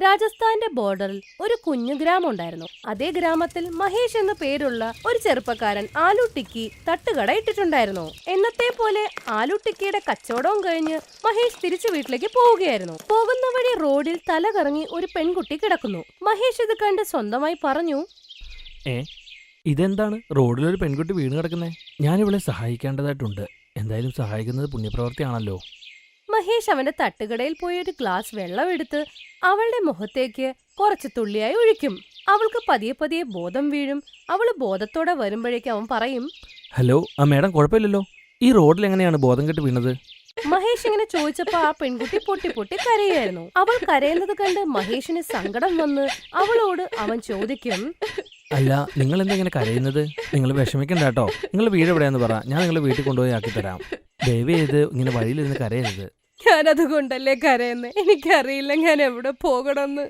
രാജസ്ഥാന്റെ ബോർഡറിൽ ഒരു കുഞ്ഞു ഗ്രാമം ഉണ്ടായിരുന്നു. അതേ ഗ്രാമത്തിൽ മഹേഷ് എന്ന പേരുള്ള ഒരു ചെറുപ്പക്കാരൻ ആലു ടിക്കി തട്ടുകട ഇട്ടിട്ടുണ്ടായിരുന്നു. എന്നത്തെ പോലെ ആലു ടിക്കിയുടെ കച്ചവടവും കഴിഞ്ഞ് മഹേഷ് തിരിച്ചു വീട്ടിലേക്ക് പോവുകയായിരുന്നു. പോകുന്ന വഴി റോഡിൽ തല കറങ്ങി ഒരു പെൺകുട്ടി കിടക്കുന്നു. മഹേഷ് ഇത് കണ്ട് സ്വന്തമായി പറഞ്ഞു, ഇതെന്താണ് റോഡിലൊരു പെൺകുട്ടി വീണ് കിടക്കുന്നേ? ഞാനിവളെ സഹായിക്കേണ്ടതായിട്ടുണ്ട്. എന്തായാലും സഹായിക്കുന്നത് പുണ്യപ്രവൃത്തിയാണല്ലോ. മഹേഷ് അവന്റെ തട്ടുകടയിൽ പോയി ഒരു ഗ്ലാസ് വെള്ളം എടുത്ത് അവളുടെ മുഖത്തേക്ക് കുറച്ച് തുള്ളിയായി ഒഴിക്കും. അവൾക്ക് പതിയെ പതിയെ ബോധം വീഴും. അവള് ബോധത്തോടെ വരുമ്പോഴേക്കും അവൻ പറയും, ഹലോ മേഡം, കുഴപ്പമില്ലല്ലോ. ഈ റോഡിൽ എങ്ങനെയാണ് ബോധം കെട്ട് വീണത്? മഹേഷ് ഇങ്ങനെ ചോദിച്ചപ്പോ ആ പെൺകുട്ടി പൊട്ടി പൊട്ടി കരയായിരുന്നു. അവൾ കരയുന്നത് കണ്ട് മഹേഷിന് സങ്കടം വന്ന് അവളോട് അവൻ ചോദിക്കും, അല്ല, നിങ്ങൾ എന്താ ഇങ്ങനെ കരയുന്നത്? നിങ്ങൾ വിഷമിക്കണ്ട കേട്ടോ. നിങ്ങൾ വീട് എവിടെയാന്ന് പറ, ഞാൻ നിങ്ങളെ വീട്ടിൽ കൊണ്ടുപോയി ആക്കി തരാം. ദയവ് ചെയ്ത് ഇങ്ങനെ വഴിയിലിരുന്ന് കരയരുത്. ഞാനതുകൊണ്ടല്ലേ കരയുന്നത്. എനിക്കറിയില്ല ഞാൻ എവിടെ പോകണമെന്ന്.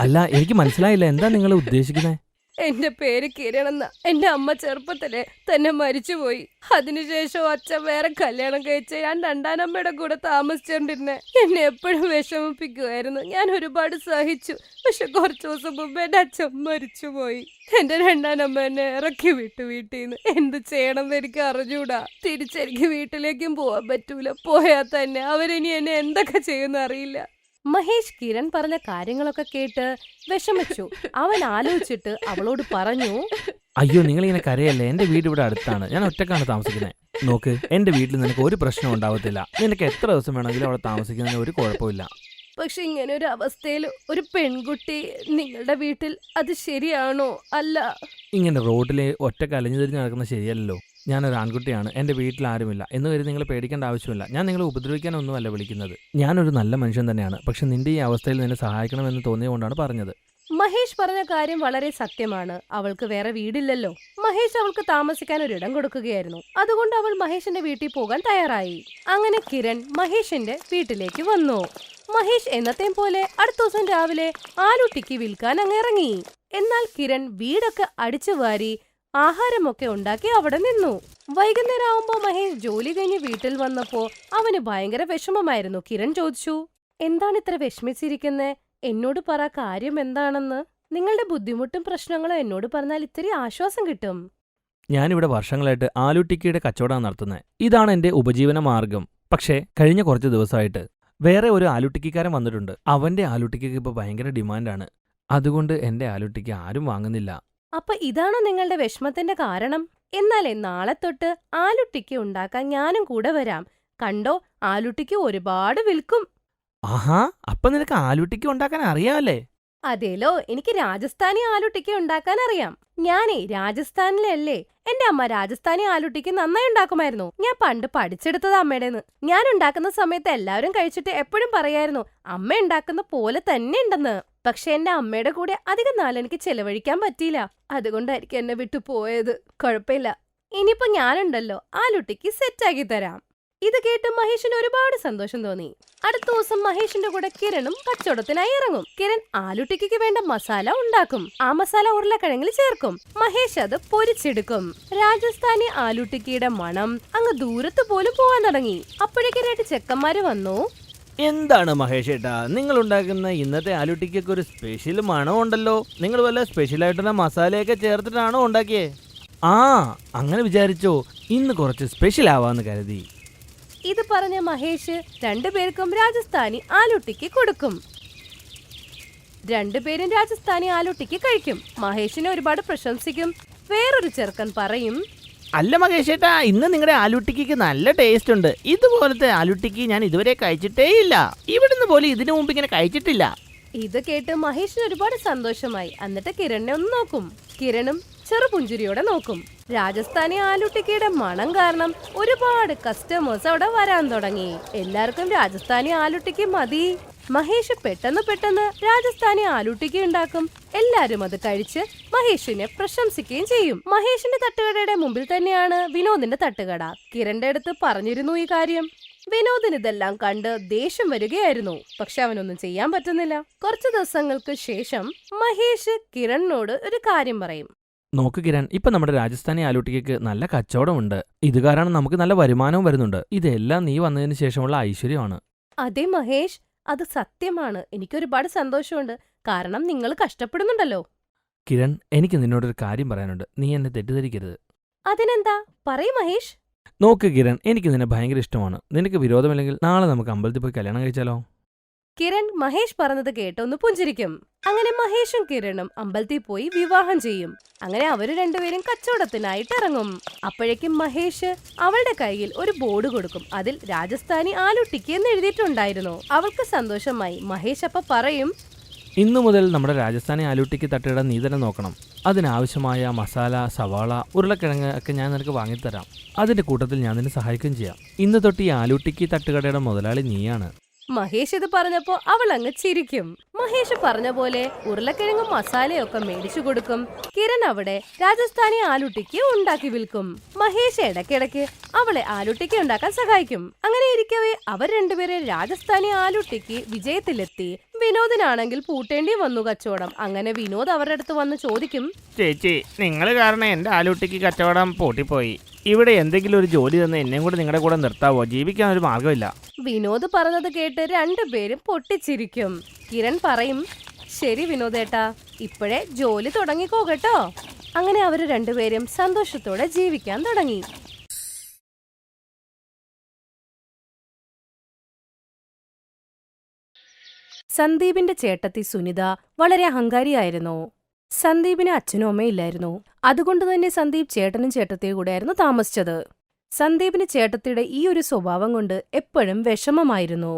അല്ല, എനിക്ക് മനസ്സിലായില്ല, എന്താ നിങ്ങൾ ഉദ്ദേശിക്കുന്നത്? എന്റെ പേര് കിരണെന്ന. എന്റെ അമ്മ ചെറുപ്പത്തിലെ തന്നെ മരിച്ചുപോയി. അതിനുശേഷം അച്ഛൻ വേറെ കല്യാണം കഴിച്ച് ഞാൻ രണ്ടാനമ്മയുടെ കൂടെ താമസിച്ചോണ്ടിരുന്നെ. എന്നെ എപ്പോഴും വിഷമിപ്പിക്കുമായിരുന്നു. ഞാൻ ഒരുപാട് സഹിച്ചു. പക്ഷെ കുറച്ചു ദിവസം മുമ്പ് എന്റെ അച്ഛൻ മരിച്ചുപോയി. എന്റെ രണ്ടാനമ്മ എന്നെ ഇറക്കി വിട്ടു വീട്ടിൽ നിന്ന്. എന്ത് ചെയ്യണമെന്ന് എനിക്ക് അറിഞ്ഞൂടാ. തിരിച്ചെനിക്ക് വീട്ടിലേക്കും പോവാൻ പറ്റൂല. പോയാൽ തന്നെ അവരിനി എന്നെ എന്തൊക്കെ ചെയ്യുന്ന അറിയില്ല. മഹേഷ് കിരൺ പറഞ്ഞ കാര്യങ്ങളൊക്കെ കേട്ട് വിഷമിച്ചു. അവൻ ആലോചിച്ചിട്ട് അവളോട് പറഞ്ഞു, അയ്യോ, നിങ്ങളിങ്ങനെ കരയല്ലേ. എന്റെ വീട് ഇവിടെ അടുത്താണ്. ഞാൻ ഒറ്റക്കാണ് താമസിക്കുന്നത്. നോക്ക്, എന്റെ വീട്ടിൽ നിനക്ക് ഒരു പ്രശ്നം ഉണ്ടാവത്തില്ല. നിനക്ക് എത്ര ദിവസം വേണമെങ്കിലും അവിടെ താമസിക്കുന്നതിന് ഒരു കുഴപ്പമില്ല. പക്ഷെ ഇങ്ങനെ ഒരു അവസ്ഥയിൽ ഒരു പെൺകുട്ടി നിങ്ങളുടെ വീട്ടിൽ, അത് ശരിയാണോ? അല്ല, ഇങ്ങനെ റോഡിൽ ഒറ്റക്ക് അലഞ്ഞു തിരിഞ്ഞ് നടക്കുന്നത് ശരിയല്ലല്ലോ. ഞാനൊരു ആൺകുട്ടിയാണ്. എൻ്റെ വീട്ടിൽ ആരുമില്ല എന്ന് വരെ നിങ്ങൾ പേടിക്കേണ്ട ആവശ്യമില്ല. ഞാൻ നിങ്ങളെ ഉപദ്രവിക്കാനൊന്നുമല്ല വിളിക്കുന്നത്. ഞാനൊരു നല്ല മനുഷ്യൻ തന്നെയാണ്. പക്ഷെ നിന്റെ ഈ അവസ്ഥയിൽ നിന്നെ സഹായിക്കണമെന്ന് തോന്നിയതുകൊണ്ടാണ് പറഞ്ഞത്. മഹേഷ് പറഞ്ഞ കാര്യം വളരെ സത്യമാണ്. അവൾക്ക് വേറെ വീടില്ലല്ലോ. മഹേഷ് അവൾക്ക് താമസിക്കാൻ ഒരിടം കൊടുക്കുകയായിരുന്നു. അതുകൊണ്ട് അവൾ മഹേഷിന്റെ വീട്ടിൽ പോകാൻ തയ്യാറായി. അങ്ങനെ കിരൺ മഹേഷിന്റെ വീട്ടിലേക്ക് വന്നു. മഹേഷ് എന്നത്തെയും പോലെ അടുത്ത ദിവസം രാവിലെ ആലു ടിക്കി വിൽക്കാൻ അങ്ങ് ഇറങ്ങി. എന്നാൽ കിരൺ വീടൊക്കെ അടിച്ചു വാരി ആഹാരമൊക്കെ ഉണ്ടാക്കി അവിടെ നിന്നു. വൈകുന്നേരം ആവുമ്പോ മഹേഷ് ജോലി കഴിഞ്ഞ് വീട്ടിൽ വന്നപ്പോ അവന് ഭയങ്കര വിഷമമായിരുന്നു. കിരൺ ചോദിച്ചു, എന്താണ് ഇത്ര വിഷമിച്ചിരിക്കുന്നേ? എന്നോട് പറ, കാര്യം എന്താണെന്ന്. നിങ്ങളുടെ ബുദ്ധിമുട്ടും പ്രശ്നങ്ങളും എന്നോട് പറഞ്ഞാൽ ഇത്തിരി ആശ്വാസം കിട്ടും. ഞാനിവിടെ വർഷങ്ങളായിട്ട് ആലു ടിക്കിയുടെ കച്ചവടം നടത്തുന്നത്. ഇതാണ് എന്റെ ഉപജീവന മാർഗം. പക്ഷേ കഴിഞ്ഞ കുറച്ച് ദിവസമായിട്ട് വേറെ ഒരു ആലു ടിക്കിക്കാരൻ വന്നിട്ടുണ്ട്. അവന്റെ ആലു ടിക്കിക്ക് ഇപ്പൊ ഭയങ്കര ഡിമാൻഡാണ്. അതുകൊണ്ട് എന്റെ ആലു ടിക്കി ആരും വാങ്ങുന്നില്ല. അപ്പൊ ഇതാണോ നിങ്ങളുടെ വിഷമത്തിന്റെ കാരണം? എന്നാലേ നാളെ തൊട്ട് ആലു ടിക്കി ഉണ്ടാക്കാൻ ഞാനും കൂടെ വരാം. കണ്ടോ, ആലു ടിക്കി ഒരുപാട് വിൽക്കും. ആഹാ, അപ്പൊ നിനക്ക് ആലു ടിക്കി ഉണ്ടാക്കാൻ അറിയാമല്ലേ? അതേലോ, എനിക്ക് രാജസ്ഥാനി ആലു ടിക്കി ഉണ്ടാക്കാൻ അറിയാം. ഞാനേ രാജസ്ഥാനിലല്ലേ. എന്റെ അമ്മ രാജസ്ഥാനി ആലു ടിക്കി നന്നായി ഉണ്ടാക്കുമായിരുന്നു. ഞാൻ പണ്ട് പഠിച്ചെടുത്തത് അമ്മയുടെന്ന്. ഞാൻ ഉണ്ടാക്കുന്ന സമയത്ത് എല്ലാവരും കഴിച്ചിട്ട് എപ്പോഴും പറയായിരുന്നു, അമ്മ ഉണ്ടാക്കുന്ന പോലെ തന്നെ ഉണ്ടെന്ന്. പക്ഷെ എന്റെ അമ്മയുടെ കൂടെ അധികം നാളെനിക്ക് ചെലവഴിക്കാൻ പറ്റിയില്ല. അതുകൊണ്ടായിരിക്കും എന്നെ വിട്ടു പോയത്. കുഴപ്പമില്ല, ഇനിയിപ്പോ ഞാനുണ്ടല്ലോ, ആലു ടിക്കി സെറ്റാക്കി തരാം. ഇത് കേട്ട് മഹേഷിന് ഒരുപാട് സന്തോഷം തോന്നി. അടുത്ത ദിവസം മഹേഷിന്റെ കൂടെ കിരണും കച്ചവടത്തിനായി ഇറങ്ങും. കിരൺ ആലു ടിക്കിക്ക് വേണ്ട മസാല ഉണ്ടാക്കും. ആ മസാല ഉരുളക്കിഴങ്ങിൽ ചേർക്കും. മഹേഷ് അത് പൊരിച്ചെടുക്കും. രാജസ്ഥാനി ആലു ടിക്കിയുടെ മണം അങ്ങ് ദൂരത്ത് പോലും പോകാൻ തുടങ്ങി. അപ്പോഴേക്ക് രണ്ട് ചെക്കന്മാര് വന്നു. എന്താണ് മഹേഷ് ഏട്ടാ, നിങ്ങൾ ഉണ്ടാക്കുന്ന ഇന്നത്തെ ആലു ടിക്കിക്ക് ഒരു സ്പെഷ്യൽ മണം ഉണ്ടല്ലോ. നിങ്ങൾ വല്ല സ്പെഷ്യലായിട്ടുള്ള മസാലയൊക്കെ ചേർത്തിട്ടാണോ ഉണ്ടാക്കിയേ? ആ, അങ്ങനെ വിചാരിച്ചോ. ഇന്ന് കുറച്ച് സ്പെഷ്യൽ ആവാന്ന് കരുതി. ഇത് പറഞ്ഞ മഹേഷ് രണ്ടുപേർക്കും രാജസ്ഥാനി ആലു ടിക്കി കൊടുക്കും. രണ്ടുപേരും രാജസ്ഥാനി ആലു ടിക്കി കഴിക്കും. മഹേഷിനെ ഒരുപാട് പ്രശംസിക്കും. വേറൊരു ചെറുക്കൻ പറയും, അല്ല മഹേഷ് ഏട്ടാ, ഇന്ന് നിങ്ങളുടെ ആലു ടിക്കിക്ക് നല്ല ടേസ്റ്റ് ഉണ്ട്. ഇതുപോലത്തെ ആലു ടിക്കി ഞാൻ ഇതുവരെ കഴിച്ചിട്ടേ ഇല്ല. ഇവിടുന്ന് പോലും ഇതിനു മുമ്പ് ഇങ്ങനെ കഴിച്ചിട്ടില്ല. ഇത് കേട്ട് മഹേഷിന് ഒരുപാട് സന്തോഷമായി. എന്നിട്ട് കിരണിനെ ഒന്ന് നോക്കും. കിരണും ചെറുപുഞ്ചിരിയോടെ നോക്കും. രാജസ്ഥാനി ആലു ടിക്കിയുടെ മണം കാരണം ഒരുപാട് കസ്റ്റമേഴ്സ് അവിടെ വരാൻ തുടങ്ങി. എല്ലാവർക്കും രാജസ്ഥാനി ആലു ടിക്കി മതി. മഹേഷ് പെട്ടെന്ന് രാജസ്ഥാനി ആലു ടിക്കി ഉണ്ടാക്കും. എല്ലാരും അത് കഴിച്ച് മഹേഷിനെ പ്രശംസിക്കുകയും ചെയ്യും. മഹേഷിന്റെ തട്ടുകടയുടെ മുമ്പിൽ തന്നെയാണ് വിനോദിന്റെ തട്ടുകട. കിരണിന്റെ അടുത്ത് പറഞ്ഞിരുന്നു ഈ കാര്യം. വിനോദിന് ഇതെല്ലാം കണ്ട് ദേഷ്യം വരികയായിരുന്നു. പക്ഷെ അവനൊന്നും ചെയ്യാൻ പറ്റുന്നില്ല. കുറച്ചു ദിവസങ്ങൾക്ക് ശേഷം മഹേഷ് കിരണിനോട് ഒരു കാര്യം പറയും. നോക്ക് കിരൺ, ഇപ്പൊ നമ്മുടെ രാജസ്ഥാനി ആലു ടിക്കിക്ക് നല്ല കച്ചവടമുണ്ട്. ഇത് കാരണം നമുക്ക് നല്ല വരുമാനവും വരുന്നുണ്ട്. ഇതെല്ലാം നീ വന്നതിന് ശേഷമുള്ള ഐശ്വര്യമാണ്. അതെ മഹേഷ്, അത് സത്യമാണ്. എനിക്കൊരുപാട് സന്തോഷമുണ്ട്. കാരണം നിങ്ങൾ കഷ്ടപ്പെടുന്നുണ്ടല്ലോ. കിരൺ, എനിക്ക് നിന്നോടൊരു കാര്യം പറയാനുണ്ട്. നീ എന്നെ തെറ്റിദ്ധരിക്കരുത്. അതിനെന്താ? പറയ് മഹേഷ്. നോക്ക് കിരൺ, എനിക്ക് നിന്നെ ഭയങ്കര ഇഷ്ടമാണ്. നിനക്ക് വിരോധമില്ലെങ്കിൽ നാളെ നമുക്ക് അമ്പലത്തിൽ പോയി കല്യാണം കഴിച്ചാലോ? കിരൺ മഹേഷ് പറഞ്ഞത് കേട്ടൊന്ന് പുഞ്ചിരിക്കും. അങ്ങനെ മഹേഷും കിരണും അമ്പലത്തിൽ പോയി വിവാഹം ചെയ്യും. അങ്ങനെ അവര് രണ്ടുപേരും കച്ചവടത്തിനായിട്ട് ഇറങ്ങും. അപ്പോഴേക്കും മഹേഷ് അവളുടെ കയ്യിൽ ഒരു ബോർഡ് കൊടുക്കും. അതിൽ രാജസ്ഥാനി ആലു ടിക്കി എന്ന് എഴുതിയിട്ടുണ്ടായിരുന്നു. അവൾക്ക് സന്തോഷമായി. മഹേഷ് അപ്പ പറയും, ഇന്നു മുതൽ നമ്മുടെ രാജസ്ഥാനി ആലൂട്ടിക്ക് തട്ടുകട നീ തന്നെ നോക്കണം. അതിനാവശ്യമായ മസാല, സവാള, ഉരുളക്കിഴങ്ങ് ഒക്കെ ഞാൻ നിനക്ക് വാങ്ങിത്തരാം. അതിന്റെ കൂട്ടത്തിൽ ഞാൻ നിന്നെ സഹായിക്കുകയും ചെയ്യാം. ഇന്ന് തൊട്ട് ഈ ആലൂട്ടിക്ക് തട്ടുകടയുടെ മുതലാളി നീയാണ്. മഹേഷ് ഇത് പറഞ്ഞപ്പോ അവൾ അങ്ങ് ചിരിക്കും. മഹേഷ് പറഞ്ഞ പോലെ ഉരുളക്കിഴങ്ങും മസാലയൊക്കെ മേടിച്ചു കൊടുക്കും. കിരൺ അവിടെ രാജസ്ഥാനി ആലുട്ടിക്ക് ഉണ്ടാക്കി വിൽക്കും. മഹേഷ് ഇടയ്ക്കിടയ്ക്ക് അവളെ ആലുട്ടിക്ക് ഉണ്ടാക്കാൻ സഹായിക്കും. അങ്ങനെ ഇരിക്കവേ അവർ രണ്ടുപേരെ രാജസ്ഥാനി ആലുട്ടിക്ക് വിജയത്തിലെത്തി. വിനോദിനാണെങ്കിൽ പൂട്ടേണ്ടി വന്നു കച്ചവടം. അങ്ങനെ വിനോദ് അവരുടെ അടുത്ത് വന്ന് ചോദിക്കും, ചേച്ചി, നിങ്ങൾ കാരണം എന്റെ ആലൂട്ടിക്ക് കച്ചവടം പൂട്ടിപ്പോയി. ഇവിടെ എന്തെങ്കിലും ഒരു ജോലി തന്നെ എന്നെയും കൂടെ നിങ്ങളുടെ കൂടെ നിർത്താവോ? ജീവിക്കാൻ ഒരു മാർഗമില്ല. വിനോദ് പറഞ്ഞത് കേട്ട് രണ്ടുപേരും പൊട്ടിച്ചിരിക്കും. കിരൺ പറയും, ശരി വിനോദേട്ടാ, ഇപ്പോഴേ ജോലി തുടങ്ങിക്കോ കേട്ടോ. അങ്ങനെ അവര് രണ്ടുപേരും സന്തോഷത്തോടെ ജീവിക്കാൻ തുടങ്ങി. സന്ദീപിന്റെ ചേട്ടത്തി സുനിത വളരെ അഹങ്കാരിയായിരുന്നു. സന്ദീപിന് അച്ഛനും അമ്മയില്ലായിരുന്നു. അതുകൊണ്ട് തന്നെ സന്ദീപ് ചേട്ടനും ചേട്ടത്തിയും കൂടെയായിരുന്നു താമസിച്ചത്. സന്ദീപിന് ചേട്ടത്തിയുടെ ഈ ഒരു സ്വഭാവം കൊണ്ട് എപ്പോഴും വിഷമമായിരുന്നു.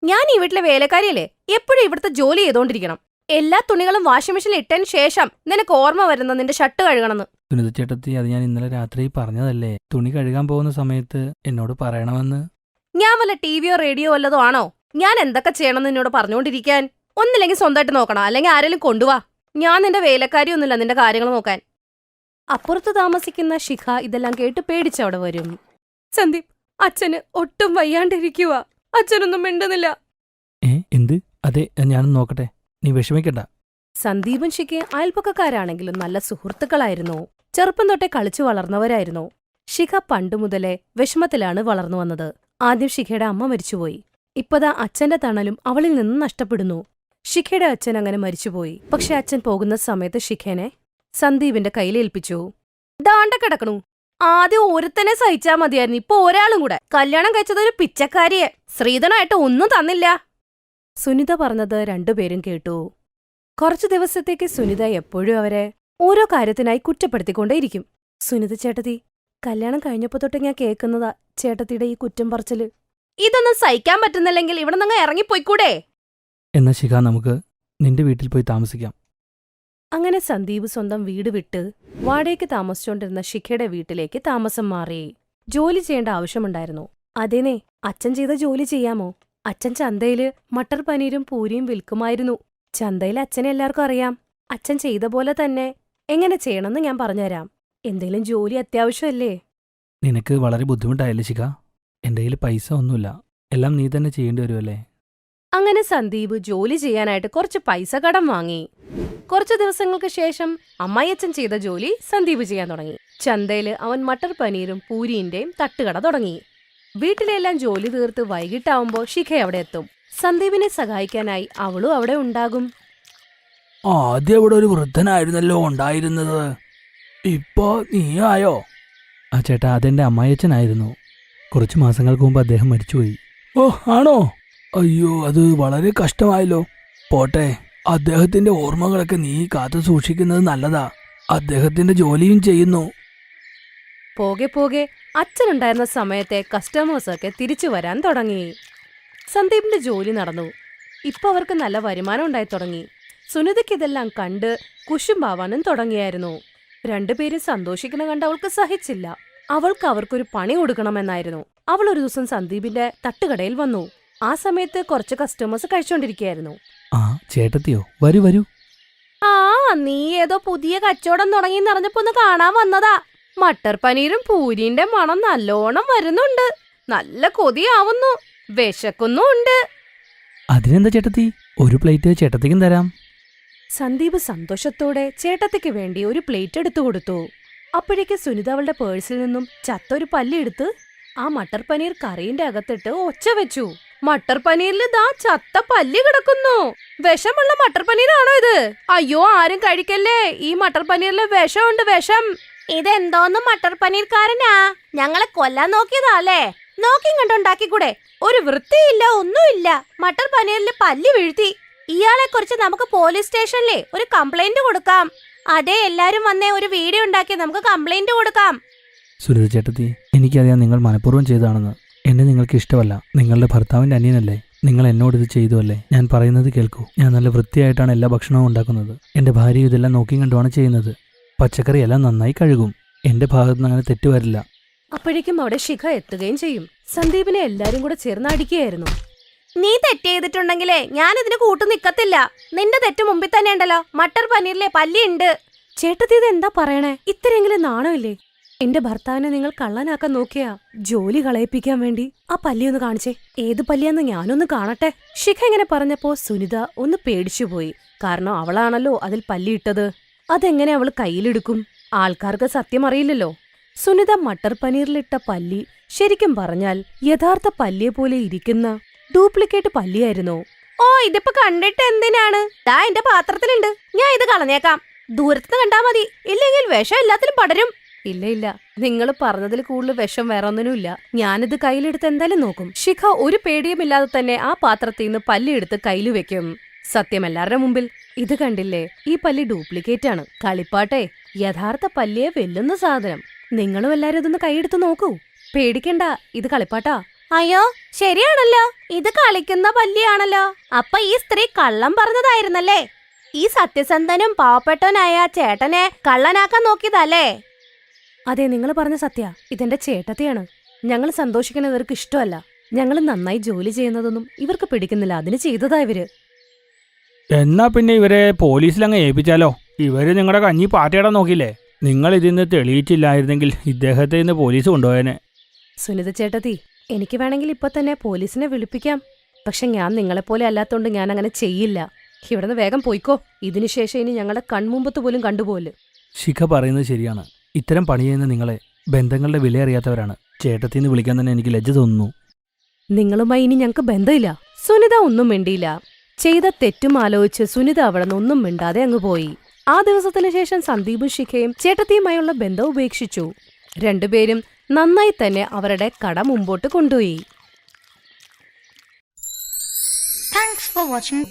ഞാൻ ഈ വീട്ടിലെ വേലക്കാരിയല്ലേ, എപ്പോഴും ഇവിടുത്തെ ജോലി ചെയ്തോണ്ടിരിക്കണം. എല്ലാ തുണികളും വാഷിംഗ് മെഷീനിൽ ഇട്ടതിന് ശേഷം നിനക്ക് ഓർമ്മ വരുന്ന നിന്റെ ഷർട്ട് കഴുകണമെന്ന്. സുനിത ചേട്ടത്തി, അത് ഞാൻ ഇന്നലെ രാത്രി പറഞ്ഞതല്ലേ, തുണി കഴുകാൻ പോകുന്ന സമയത്ത് എന്നോട് പറയണമെന്ന്. ഞാൻ വല്ല ടിവിയോ റേഡിയോ വല്ലതോ ആണോ? ഞാൻ എന്തൊക്കെ ചെയ്യണമെന്ന് നിന്നോട് പറഞ്ഞുകൊണ്ടിരിക്കാൻ? ഒന്നില്ലെങ്കിൽ സ്വന്തമായിട്ട് നോക്കണം, അല്ലെങ്കിൽ ആരെങ്കിലും കൊണ്ടുവാ. ഞാൻ നിന്റെ വേലക്കാരിയൊന്നുമില്ല നിന്റെ കാര്യങ്ങൾ നോക്കാൻ. അപ്പുറത്ത് താമസിക്കുന്ന ശിഖ ഇതെല്ലാം കേട്ട് പേടിച്ചവിടെ വരും. സന്ദീപ്, അച്ഛന് ഒട്ടും വയ്യാണ്ടിരിക്കുക. അച്ഛനൊന്നും മിണ്ടുന്നില്ല. എന്ത്? അതെ, ഞാനൊന്ന് നോക്കട്ടെ, നീ വിഷമിക്കണ്ട. സന്ദീപും ശിഖയും അയൽപ്പക്കക്കാരാണെങ്കിലും നല്ല സുഹൃത്തുക്കളായിരുന്നു. ചെറുപ്പം തൊട്ടേ കളിച്ചു വളർന്നവരായിരുന്നു. ശിഖ പണ്ടുമുതലേ വിഷമത്തിലാണ് വളർന്നു വന്നത്. ആദ്യം ശിഖയുടെ അമ്മ മരിച്ചുപോയി. ഇപ്പതാ അച്ഛന്റെ തണലും അവളിൽ നിന്ന് നഷ്ടപ്പെടുന്നു. ശിഖയുടെ അച്ഛൻ അങ്ങനെ മരിച്ചുപോയി. പക്ഷെ അച്ഛൻ പോകുന്ന സമയത്ത് ശിഖേനെ സന്ദീപിന്റെ കയ്യിലേൽപ്പിച്ചു. ദാണ്ട കിടക്കണു. ആദ്യം ഒരുത്തനെ സഹിച്ചാ മതിയായിരുന്നു, ഇപ്പൊ ഒരാളും കൂടെ. കല്യാണം കഴിച്ചതൊരു പിച്ചക്കാരിയെ. ശ്രീധനായിട്ട് ഒന്നും തന്നില്ല. സുനിത പറഞ്ഞത് രണ്ടുപേരും കേട്ടു. കുറച്ചു ദിവസത്തേക്ക് സുനിത എപ്പോഴും അവരെ ഓരോ കാര്യത്തിനായി കുറ്റപ്പെടുത്തിക്കൊണ്ടേയിരിക്കും. സുനിത ചേട്ടത്തി, കല്യാണം കഴിഞ്ഞപ്പോ തൊട്ട് ഞാൻ കേൾക്കുന്നതാ ചേട്ടത്തിയുടെ ഈ കുറ്റം പറച്ചില്. ഇതൊന്നും സഹിക്കാൻ പറ്റുന്നില്ലെങ്കിൽ ഇവിടെ നിന്ന് ഇറങ്ങിപ്പോയിക്കൂടെ? എന്നാ ശിഖ, നമുക്ക് നിന്റെ വീട്ടിൽ പോയി താമസിക്കാം. അങ്ങനെ സന്ദീപ് സ്വന്തം വീട് വിട്ട് വാടകയ്ക്ക് താമസിച്ചുകൊണ്ടിരുന്ന ശിഖയുടെ വീട്ടിലേക്ക് താമസം മാറി. ജോലി ചെയ്യേണ്ട ആവശ്യമുണ്ടായിരുന്നു. അതേനെ, അച്ഛൻ ചെയ്ത ജോലി ചെയ്യാമോ? അച്ഛൻ ചന്തയില് മട്ടർ പനീരും പൂരിയും വിൽക്കുമായിരുന്നു. ചന്തയിൽ അച്ഛനെ എല്ലാവർക്കും അറിയാം. അച്ഛൻ ചെയ്ത പോലെ തന്നെ എങ്ങനെ ചെയ്യണമെന്ന് ഞാൻ പറഞ്ഞുതരാം. എന്തെങ്കിലും ജോലി അത്യാവശ്യമല്ലേ? നിനക്ക് വളരെ ബുദ്ധിമുട്ടായല്ലേ ശിഖ? എൻ്റെ കയ്യിൽ പൈസ ഒന്നുമില്ല, എല്ലാം നീ തന്നെ ചെയ്യേണ്ടി വരുമല്ലേ? അങ്ങനെ സന്ദീപ് ജോലി ചെയ്യാനായിട്ട് കുറച്ച് പൈസ കടം വാങ്ങി. കുറച്ചു ദിവസങ്ങൾക്ക് ശേഷം അമ്മായിയച്ഛൻ ചെയ്ത ജോലി സന്ദീപ് ചെയ്യാൻ തുടങ്ങി. ചന്തയില് അവൻ മട്ടർ പനീരും പൂരിന്റെയും തട്ടുകട തുടങ്ങി. വീട്ടിലെല്ലാം ജോലി തീർത്ത് വൈകിട്ടാവുമ്പോ ശിഖ അവിടെ എത്തും. സന്ദീപിനെ സഹായിക്കാനായി അവളും അവിടെ ഉണ്ടാകും. ആദ്യം ഇവിടെ ഒരു വൃദ്ധനായിരുന്നല്ലോ ഉണ്ടായിരുന്നത്, ഇപ്പോ നീ ആയോ? ആ ചേട്ടാ, അതെന്റെ അമ്മായിയച്ഛനായിരുന്നു. കുറച്ചു മാസങ്ങൾക്ക് മുമ്പ് അദ്ദേഹം മരിച്ചുപോയി. ഓ, ആണോ? അയ്യോ, അത് വളരെ കഷ്ടമായല്ലോ. പോട്ടെ, അദ്ദേഹത്തിന്റെ ഓർമ്മകളൊക്കെ നീ കാത്തു സൂക്ഷിക്കുന്നത് നല്ലതാ. അദ്ദേഹത്തിന്റെ ജോലിയും ചെയ്യുന്നു. പോകെ പോകെ അച്ഛനുണ്ടായിരുന്ന സമയത്തെ കസ്റ്റമേഴ്സൊക്കെ തിരിച്ചു വരാൻ തുടങ്ങി. സന്ദീപിന്റെ ജോലി നടന്നു. ഇപ്പൊ അവർക്ക് നല്ല വരുമാനം ഉണ്ടായി തുടങ്ങി. സുനിതയ്ക്ക് ഇതെല്ലാം കണ്ട് കുശുമ്പാവാനും തുടങ്ങിയായിരുന്നു. രണ്ടുപേരും സന്തോഷിക്കണ കണ്ട് അവൾക്ക് സഹിച്ചില്ല. അവൾക്ക് അവർക്കൊരു പണി കൊടുക്കണമെന്നായിരുന്നു. അവൾ ഒരു ദിവസം സന്ദീപിന്റെ തട്ടുകടയിൽ വന്നു. ആ സമയത്ത് കുറച്ച് കസ്റ്റമേഴ്സ് കഴിച്ചോണ്ടിരിക്കുകയായിരുന്നു. ആ ചേട്ടത്തിയോ, വരൂ വരൂ. ആ, നീ ഏതോ പുതിയ കച്ചവടം തുടങ്ങിയെന്നറിഞ്ഞപ്പോ ഒന്ന് കാണാൻ വന്നതാ. മട്ടർ പനീരും പൂരിന്റെ മണം നല്ലോണം വരുന്നുണ്ട്. നല്ല കൊതിയാവുന്നു, വിശക്കുന്നുണ്ട്. അതിനെന്താ ചേട്ടത്തി, ഒരു പ്ലേറ്റ് ചേട്ടത്തിക്കും തരാം. സന്ദീപ് സന്തോഷത്തോടെ ചേട്ടത്തിക്ക് വേണ്ടി ഒരു പ്ലേറ്റ് എടുത്തു കൊടുത്തു. അപ്പോഴേക്ക് സുനിത അവളുടെ പേഴ്സിൽ നിന്നും ചത്തൊരു പല്ലി എടുത്ത് ആ മട്ടർ പനീർ കറീന്റെ അകത്തിട്ട് ഒച്ച വെച്ചു. മട്ടർ പനീരിൽ ദാ ചത്ത പല്ലി കിടക്കുന്നു. വിഷമുള്ള മട്ടർ പനീരാണോ ഇത്? അയ്യോ, ആരും കഴിക്കല്ലേ, ഈ മട്ടർ പനീരില് വിഷമുണ്ട്, വിഷം. ഇതെന്തോന്ന് മട്ടർ പനീർക്കാരനാ, ഞങ്ങളെ കൊല്ലാൻ നോക്കിയതാല്ലേ? നോക്കിയും കണ്ടുണ്ടാക്കിക്കൂടെ? ഒരു വൃത്തിയില്ല, ഒന്നുമില്ല. മട്ടർ പനീരിൽ പല്ലി വീഴ്ത്തി. ഇയാളെ കുറിച്ച് നമുക്ക് പോലീസ് സ്റ്റേഷനിലെ ഒരു കംപ്ലൈന്റ് കൊടുക്കാം. അതെ, എല്ലാരും വന്നേ, ഒരു വീഡിയോ ഉണ്ടാക്കി നമുക്ക് കംപ്ലൈന്റ് കൊടുക്കാം. സുനിത ചേട്ടത്തി, എനിക്കറിയാം നിങ്ങൾ മനഃപൂർവ്വം ചെയ്തതാണെന്ന്. എന്നെ നിങ്ങൾക്ക് ഇഷ്ടമല്ല. നിങ്ങളുടെ ഭർത്താവിന്റെ അനിയനല്ലേ? നിങ്ങൾ എന്നോട് ഇത് ചെയ്തു അല്ലേ? ഞാൻ പറയുന്നത് കേൾക്കൂ. ഞാൻ നല്ല വൃത്തിയായിട്ടാണ് എല്ലാ ഭക്ഷണവും ഉണ്ടാക്കുന്നത്. എന്റെ ഭാര്യ ഇതെല്ലാം നോക്കിയും കണ്ടുമാണ് ചെയ്യുന്നത്. പച്ചക്കറി എല്ലാം നന്നായി കഴുകും. എന്റെ ഭാഗത്ത് നിന്ന് അങ്ങനെ തെറ്റ് വരില്ല. അപ്പോഴേക്കും അവിടെ ശിഖ എത്തുകയും ചെയ്യും. സന്ദീപിനെ എല്ലാരും കൂടെ ചേർന്ന് അടിക്കുകയായിരുന്നു. നീ തെറ്റ് ചെയ്തിട്ടുണ്ടെങ്കിലേ ഞാൻ ഇതിന് കൂട്ടു നിക്കത്തില്ല. നിന്റെ തെറ്റ് മുമ്പിൽ തന്നെ ഉണ്ടല്ലോ, മട്ടർ പനീരിലെ പല്ലിയുണ്ട്. ചേട്ടത്തി, ഇത് എന്താ പറയണേ? ഇത്രയെങ്കിലും നാണമില്ലേ? എന്റെ ഭർത്താവിനെ നിങ്ങൾ കള്ളനാക്കാൻ നോക്കിയാ, ജോലി കളയിപ്പിക്കാൻ വേണ്ടി. ആ പല്ലി ഒന്ന് കാണിച്ചേ, ഏത് പല്ലിയാന്ന് ഞാനൊന്ന് കാണട്ടെ. ശിഖ ഇങ്ങനെ പറഞ്ഞപ്പോ സുനിത ഒന്ന് പേടിച്ചുപോയി. കാരണം അവളാണല്ലോ അതിൽ പല്ലിയിട്ടത്. അതെങ്ങനെ അവൾ കയ്യിലെടുക്കും? ആൾക്കാർക്ക് സത്യം അറിയില്ലല്ലോ. സുനിത മട്ടർ പനീറിലിട്ട പല്ലി ശരിക്കും പറഞ്ഞാൽ യഥാർത്ഥ പല്ലിയെ പോലെ ഇരിക്കുന്ന ഡ്യൂപ്ലിക്കേറ്റ് പല്ലിയായിരുന്നു. ഓ, ഇതിപ്പോ കണ്ടിട്ട് എന്തിനാണ്? ദാ എന്റെ പാത്രത്തിലുണ്ട്, ഞാൻ ഇത് കളഞ്ഞേക്കാം. ദൂരത്തുനിന്ന് കണ്ടാ മതി, ഇല്ലെങ്കിൽ വിഷം എല്ലാത്തിലും പടരും. ഇല്ല ഇല്ല, നിങ്ങൾ പറഞ്ഞതിൽ കൂടുതൽ വിഷം വേറെ ഒന്നിനുമില്ല. ഞാനിത് കയ്യിലെടുത്ത് എന്തായാലും നോക്കും. ശിഖ ഒരു പേടിയുമില്ലാതെ തന്നെ ആ പാത്രത്തിൽ നിന്ന് പല്ലിയെടുത്ത് കയ്യിൽ വെക്കും. സത്യം എല്ലാവരുടെ മുമ്പിൽ. ഇത് കണ്ടില്ലേ, ഈ പല്ലി ഡ്യൂപ്ലിക്കേറ്റ് ആണ്. കളിപ്പാട്ടെ, യഥാർത്ഥ പല്ലിയെ വെല്ലുന്ന സാധനം. നിങ്ങളും എല്ലാരും ഇതൊന്ന് കൈയെടുത്ത് നോക്കൂ. പേടിക്കണ്ട, ഇത് കളിപ്പാട്ടാ. അയ്യോ, ശരിയാണല്ലോ, ഇത് കളിക്കുന്ന പല്ലിയാണല്ലോ. അപ്പൊ ഈ സ്ത്രീ കള്ളം പറഞ്ഞതായിരുന്നല്ലേ? ഈ സത്യസന്ധനും പാവപ്പെട്ടവനായ ചേട്ടനെ കള്ളനാക്കാൻ നോക്കിയതല്ലേ? അതെ, നിങ്ങൾ പറഞ്ഞ സത്യ. ഇതെന്റെ ചേട്ടത്തിയാണ്. ഞങ്ങൾ സന്തോഷിക്കുന്നത് ഇവർക്ക് ഇഷ്ടമല്ല. ഞങ്ങൾ നന്നായി ജോലി ചെയ്യുന്നതൊന്നും ഇവർക്ക് പിടിക്കുന്നില്ല, അതിന് ചെയ്തതാ ഇവര്. എന്നാ പിന്നെ ഇവരെ പോലീസിലങ്ങ് ഏൽപ്പിച്ചാലോ? ഇവര് നിങ്ങളുടെ കഞ്ഞി പാറ്റയിടാൻ നോക്കില്ലേ? നിങ്ങൾ ഇതിന്ന് തെളിയിച്ചില്ലായിരുന്നെങ്കിൽ ഇദ്ദേഹത്തെ ഇന്ന് പോലീസ് കൊണ്ടുപോയേനെ. സുനിത ചേട്ടത്തി, എനിക്ക് വേണമെങ്കിൽ ഇപ്പൊ തന്നെ പോലീസിനെ വിളിപ്പിക്കാം. പക്ഷെ ഞാൻ നിങ്ങളെപ്പോലെ അല്ലാത്തോണ്ട് ഞാൻ അങ്ങനെ ചെയ്യില്ല. ഇവിടുന്ന് വേഗം പോയിക്കോ. ഇതിനുശേഷം ഇനി ഞങ്ങളുടെ കൺമുമ്പത്ത് പോലും കണ്ടുപോല്. ശിഖ പറയുന്നത് ശരിയാണ്. ഇത്തരം പണി ചെയ്യുന്ന നിങ്ങളെ ബന്ധങ്ങളുടെ വില അറിയാത്തവരാണ്. ചേട്ടത്തിന്ന് വിളിക്കാൻ തന്നെ എനിക്ക് ലജ്ജ തോന്നുന്നു. നിങ്ങളുമായി ഇനി ഞങ്ങൾക്ക് ബന്ധമില്ല. സുനിത ഒന്നും മിണ്ടിയില്ല. ചെയ്ത തെറ്റും ആലോചിച്ച് സുനിത അവിടെ നിന്നൊന്നും മിണ്ടാതെ അങ്ങ് പോയി. ആ ദിവസത്തിന് ശേഷം സന്ദീപും ശിഖയും ചേട്ടത്തിയുമായുള്ള ബന്ധം ഉപേക്ഷിച്ചു. രണ്ടുപേരും നന്നായി തന്നെ അവരുടെ കട മുമ്പോട്ട് കൊണ്ടുപോയി. Thanks for watching.